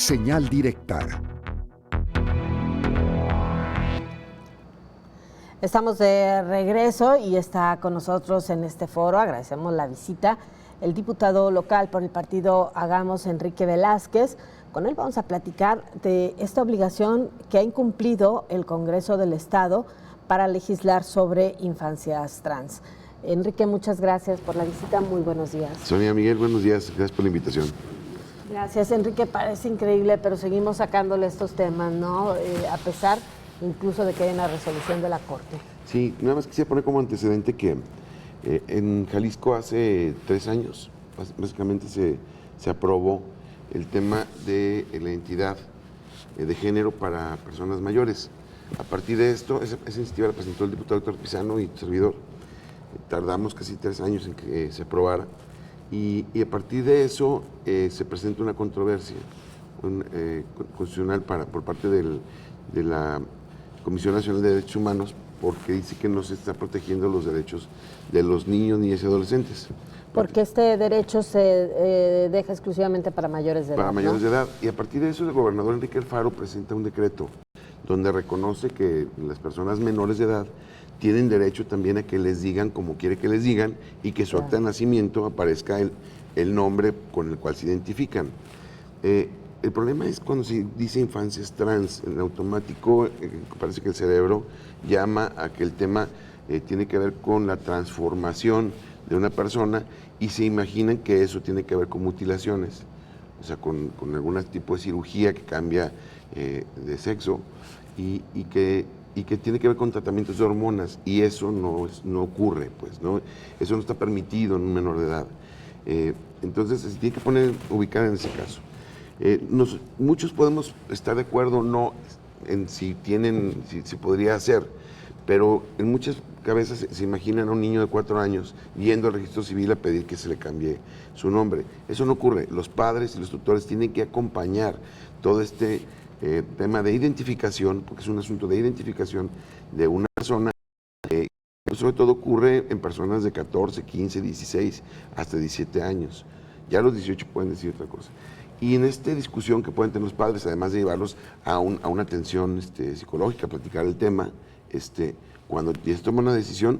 Señal directa. Estamos de regreso y está con nosotros en este foro, agradecemos la visita, el diputado local por el partido Hagamos, Enrique Velázquez. Con él vamos a platicar de esta obligación que ha incumplido el Congreso del Estado para legislar sobre infancias trans. Enrique, muchas gracias por la visita, muy buenos días. Sonia, Miguel, buenos días, gracias por la invitación. Gracias, Enrique, parece increíble, pero seguimos sacándole estos temas, ¿no? A pesar incluso de que hay una resolución de la Corte. Sí, nada más quisiera poner como antecedente que en Jalisco hace 3 años, básicamente se aprobó el tema de la identidad de género para personas mayores. A partir de esto, esa iniciativa la presentó el diputado Héctor Pizano y tu servidor. Tardamos casi 3 años en que se aprobara y a partir de eso se presenta una controversia constitucional por parte de la Comisión Nacional de Derechos Humanos, porque dice que no se está protegiendo los derechos de los niños, niñas y adolescentes. Porque este derecho se deja exclusivamente para mayores de edad. Para mayores de edad. Y a partir de eso el gobernador Enrique Alfaro presenta un decreto donde reconoce que las personas menores de edad tienen derecho también a que les digan como quiere que les digan y que su acta de nacimiento aparezca el nombre con el cual se identifican. El problema es cuando se dice infancias trans, en automático parece que el cerebro llama a que el tema tiene que ver con la transformación de una persona y se imaginan que eso tiene que ver con mutilaciones, o sea, con algún tipo de cirugía que cambia de sexo y que tiene que ver con tratamientos de hormonas, y eso no ocurre, pues, ¿no? Eso no está permitido en un menor de edad. Entonces se tiene que ubicar en ese caso. Muchos podemos estar de acuerdo o no en si podría hacer, pero en muchas cabezas se imaginan a un niño de 4 años yendo al registro civil a pedir que se le cambie su nombre. Eso no ocurre. Los padres y los tutores tienen que acompañar todo este tema de identificación, porque es un asunto de identificación de una persona, sobre todo ocurre en personas de 14, 15, 16, hasta 17 años. Ya a los 18 pueden decir otra cosa. Y en esta discusión que pueden tener los padres, además de llevarlos a una atención psicológica, platicar el tema, cuando ya se toma una decisión,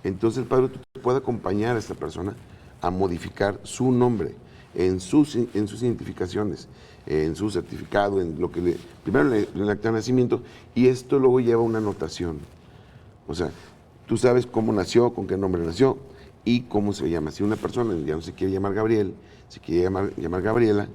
entonces el padre puede acompañar a esta persona a modificar su nombre en sus identificaciones, en su certificado, en lo que primero en el acta de nacimiento, y esto luego lleva una anotación. O sea, tú sabes cómo nació, con qué nombre nació y cómo se llama. Si una persona ya no se quiere llamar Gabriel, se quiere llamar Gabriela,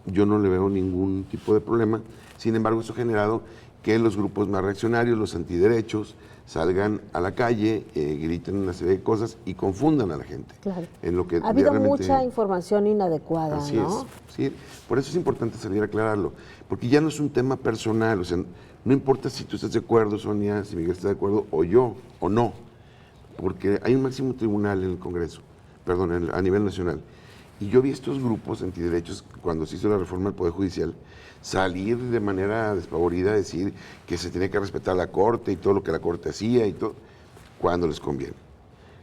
yo no le veo ningún tipo de problema. Sin embargo, eso ha generado que los grupos más reaccionarios, los antiderechos, salgan a la calle, griten una serie de cosas y confundan a la gente. Claro. En lo que ha habido realmente mucha información inadecuada, así ¿no? es, sí. Por eso es importante salir a aclararlo, porque ya no es un tema personal, o sea, no importa si tú estás de acuerdo, Sonia, si Miguel está de acuerdo, o yo, o no, porque hay un máximo tribunal en el Congreso, perdón, a nivel nacional. Y yo vi estos grupos antiderechos, cuando se hizo la reforma del Poder Judicial, salir de manera despavorida a decir que se tenía que respetar la Corte y todo lo que la Corte hacía y todo, cuando les conviene,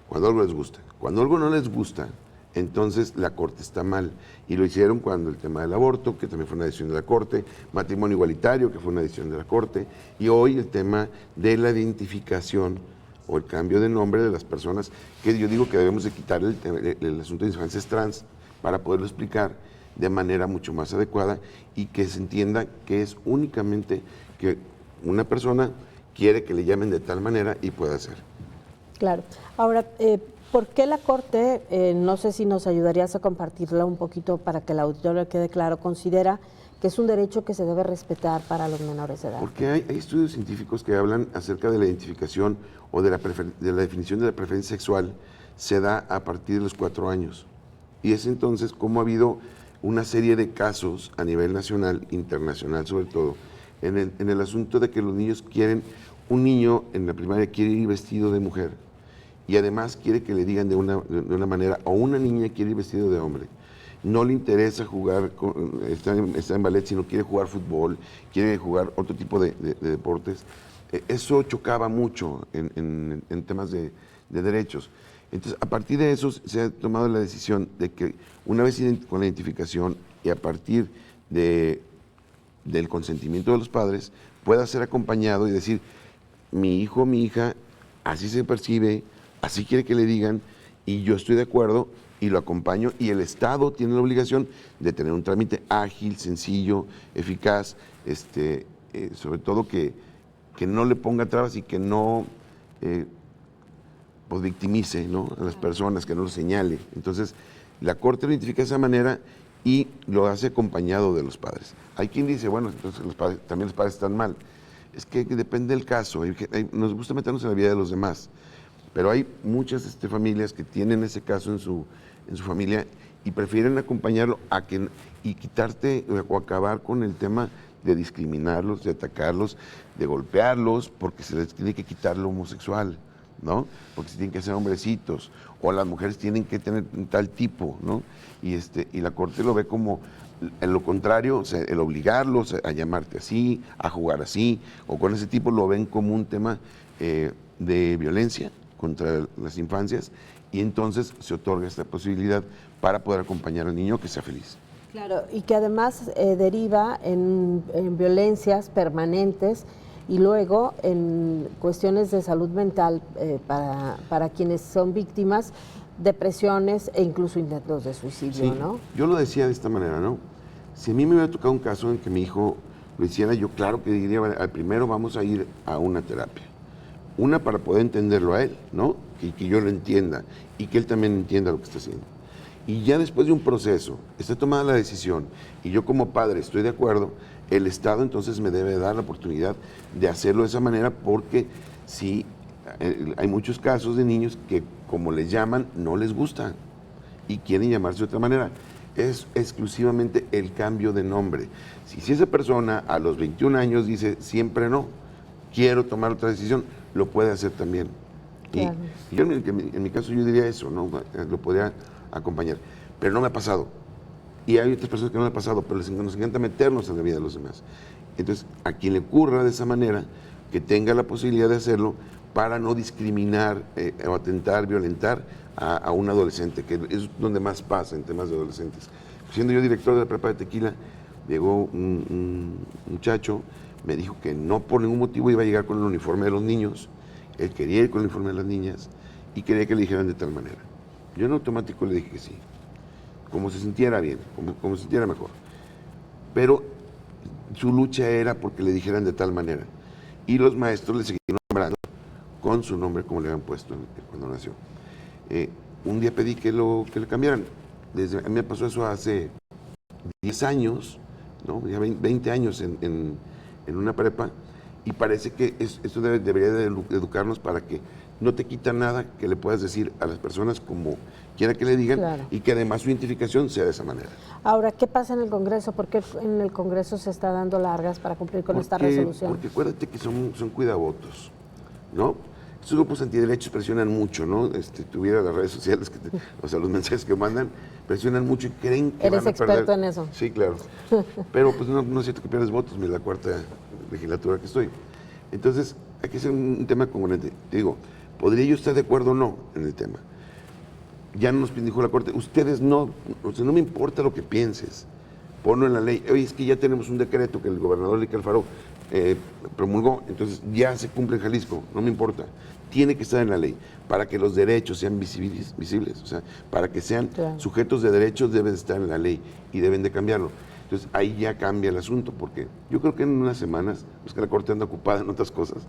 cuando algo les gusta. Cuando algo no les gusta, entonces la Corte está mal. Y lo hicieron cuando el tema del aborto, que también fue una decisión de la Corte, matrimonio igualitario, que fue una decisión de la Corte, y hoy el tema de la identificación o el cambio de nombre de las personas, que yo digo que debemos de quitar el asunto de infancias trans para poderlo explicar de manera mucho más adecuada y que se entienda que es únicamente que una persona quiere que le llamen de tal manera y pueda hacer. Claro. Ahora, ¿por qué la Corte, no sé si nos ayudarías a compartirla un poquito para que el auditorio quede claro, considera que es un derecho que se debe respetar para los menores de edad? Porque hay estudios científicos que hablan acerca de la identificación o de la definición de la preferencia sexual, se da a partir de los 4 años. Y es entonces como ha habido una serie de casos a nivel nacional, internacional sobre todo, en el asunto de que los niños quieren, un niño en la primaria quiere ir vestido de mujer y además quiere que le digan de una manera, o una niña quiere ir vestido de hombre. No le interesa jugar, está en ballet, sino quiere jugar fútbol, quiere jugar otro tipo de deportes. Eso chocaba mucho en temas de derechos. Entonces, a partir de eso se ha tomado la decisión de que una vez con la identificación y a partir del consentimiento de los padres pueda ser acompañado y decir, mi hijo o mi hija así se percibe, así quiere que le digan, y yo estoy de acuerdo y lo acompaño, y el Estado tiene la obligación de tener un trámite ágil, sencillo, eficaz, sobre todo que no le ponga trabas y que no pues victimice, ¿no?, a las personas, que no lo señale. Entonces, la Corte lo identifica de esa manera y lo hace acompañado de los padres. Hay quien dice, bueno, entonces también los padres están mal. Es que depende del caso. Nos gusta meternos en la vida de los demás, pero hay muchas familias que tienen ese caso en su familia y prefieren acompañarlo y quitarte o acabar con el tema de discriminarlos, de atacarlos, de golpearlos, porque se les tiene que quitar lo homosexual, ¿no? Porque se tienen que ser hombrecitos, o las mujeres tienen que tener tal tipo, ¿no? Y la Corte lo ve como en lo contrario, o sea, el obligarlos a llamarte así, a jugar así, o con ese tipo, lo ven como un tema de violencia contra las infancias, y entonces se otorga esta posibilidad para poder acompañar al niño que sea feliz. Claro, y que además deriva en violencias permanentes y luego en cuestiones de salud mental para quienes son víctimas, depresiones e incluso intentos de suicidio, sí, ¿no? Yo lo decía de esta manera, ¿no? Si a mí me hubiera tocado un caso en que mi hijo lo hiciera, yo claro que diría, al primero vamos a ir a una terapia. Una, para poder entenderlo a él, ¿no? Que yo lo entienda y que él también entienda lo que está haciendo. Y ya después de un proceso, está tomada la decisión y yo como padre estoy de acuerdo, el Estado entonces me debe dar la oportunidad de hacerlo de esa manera, porque sí, hay muchos casos de niños que, como les llaman, no les gusta y quieren llamarse de otra manera. Es exclusivamente el cambio de nombre. Si esa persona a los 21 años dice siempre no, quiero tomar otra decisión, lo puede hacer también. Claro. Y yo en mi caso yo diría eso, ¿no? Lo podría acompañar, pero no me ha pasado. Y hay otras personas que no me ha pasado, pero nos encanta meternos en la vida de los demás. Entonces, a quien le ocurra de esa manera, que tenga la posibilidad de hacerlo para no discriminar o atentar, violentar a un adolescente, que es donde más pasa en temas de adolescentes. Siendo yo director de la prepa de Tequila, llegó un muchacho, me dijo que no por ningún motivo iba a llegar con el uniforme de los niños, él quería ir con el uniforme de las niñas y quería que le dijeran de tal manera. Yo en automático le dije que sí, como se sintiera bien, como se sintiera mejor. Pero su lucha era porque le dijeran de tal manera. Y los maestros le seguían nombrando con su nombre como le habían puesto cuando nació. Un día pedí que le cambiaran. A mí me pasó eso hace 10 años, ¿no? Ya 20 años en una prepa, y parece que esto debería de educarnos para que no te quita nada que le puedas decir a las personas como quiera que le digan, claro, y que además su identificación sea de esa manera. Ahora, ¿qué pasa en el Congreso? ¿Por qué en el Congreso se está dando largas para cumplir con esta resolución? Porque acuérdate que son cuidavotos, ¿no? Estos grupos antiderechos presionan mucho, ¿no? Tuviera las redes sociales, o sea, los mensajes que mandan, presionan mucho y creen que ¿Eres van a perder. experto en eso? Sí, claro. Pero pues no es cierto que pierdes votos, mira, la cuarta legislatura que estoy. Entonces, hay que hacer un tema congruente. Te digo, ¿podría yo estar de acuerdo o no en el tema? Ya nos dijo la Corte, ustedes no, o sea, no me importa lo que pienses, ponlo en la ley. Oye, es que ya tenemos un decreto que el gobernador Enrique Alfaro promulgó, entonces ya se cumple en Jalisco, no me importa. Tiene que estar en la ley para que los derechos sean visibles, o sea, para que sean sujetos de derechos deben estar en la ley y deben de cambiarlo. Entonces ahí ya cambia el asunto, porque yo creo que en unas semanas, pues que la Corte anda ocupada en otras cosas,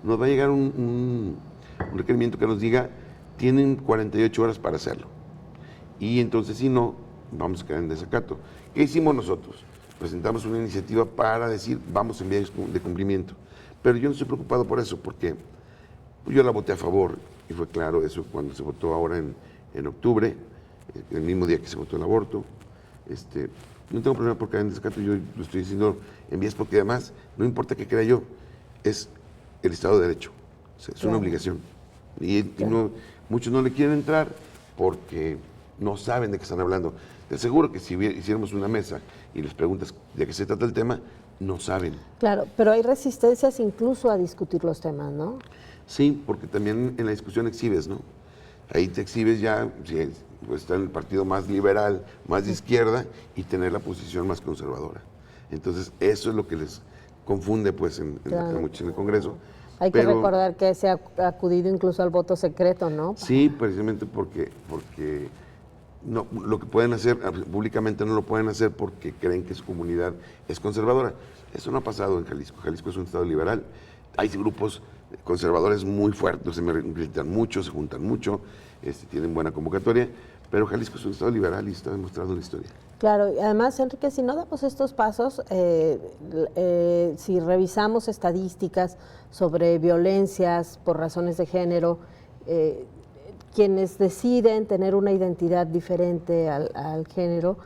nos va a llegar un requerimiento que nos diga, tienen 48 horas para hacerlo. Y entonces si no, vamos a quedar en desacato. ¿Qué hicimos nosotros? Presentamos una iniciativa para decir, vamos en vías de cumplimiento. Pero yo no estoy preocupado por eso, porque yo la voté a favor, y fue claro eso cuando se votó ahora en octubre, el mismo día que se votó el aborto. No tengo problema por caer en desacato, yo lo estoy diciendo en vías, porque además, no importa qué crea yo, es el Estado de Derecho, o sea, es una obligación. Y muchos no le quieren entrar porque no saben de qué están hablando. Te aseguro que si hiciéramos una mesa y les preguntas de qué se trata el tema, no saben. Claro, pero hay resistencias incluso a discutir los temas, ¿no? Sí, porque también en la discusión exhibes, ¿no? Ahí te exhibes ya, pues, estar en el partido más liberal, más de izquierda, y tener la posición más conservadora. Entonces, eso es lo que les confunde pues en muchos en el Congreso. Hay que recordar que se ha acudido incluso al voto secreto, ¿no? Sí, precisamente porque no, lo que pueden hacer, públicamente no lo pueden hacer porque creen que su comunidad es conservadora. Eso no ha pasado en Jalisco. Jalisco es un estado liberal. Hay grupos conservadores muy fuertes, se gritan mucho, se juntan mucho, tienen buena convocatoria, pero Jalisco es un estado liberal y está demostrado en la historia. Claro, y además, Enrique, si no damos estos pasos, si revisamos estadísticas sobre violencias por razones de género, quienes deciden tener una identidad diferente al género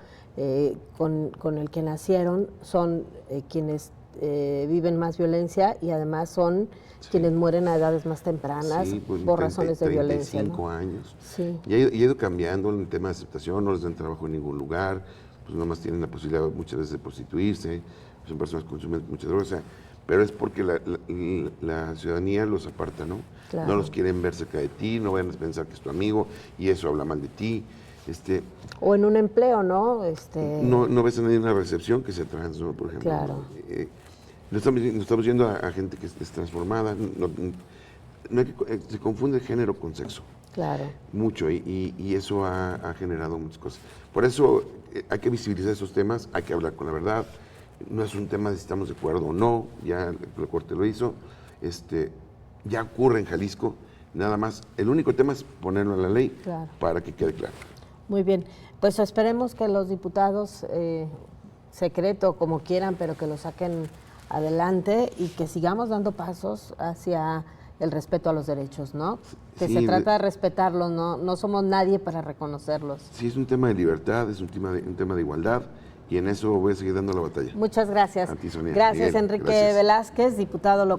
con el que nacieron son quienes viven más violencia y además son quienes mueren a edades más tempranas pues, por razones de violencia. 35 años. Sí. Y ha ido cambiando el tema de aceptación, no les dan trabajo en ningún lugar, pues nomás tienen la posibilidad muchas veces de prostituirse, son personas que consumen mucha droga, o sea, pero es porque la ciudadanía los aparta, ¿no? Claro. No los quieren ver cerca de ti, no vayan a pensar que es tu amigo y eso habla mal de ti. O en un empleo, ¿no? No ves a nadie en una recepción que sea trans, ¿no? Por ejemplo. Claro. Nos estamos yendo a gente que es transformada. No hay que, se confunde el género con sexo. Claro. Mucho, y eso ha generado muchas cosas. Por eso hay que visibilizar esos temas, hay que hablar con la verdad. No es un tema de si estamos de acuerdo o no, ya la Corte lo hizo. Ya ocurre en Jalisco, nada más. El único tema es ponerlo en la ley para que quede claro. Muy bien, pues esperemos que los diputados, secreto, como quieran, pero que lo saquen adelante y que sigamos dando pasos hacia el respeto a los derechos, ¿no? Que se trata de respetarlos, no somos nadie para reconocerlos. Sí, es un tema de libertad, es un tema de igualdad, y en eso voy a seguir dando la batalla. Muchas gracias. A ti, Sonia. Gracias, Miguel, Enrique gracias. Velázquez, diputado local.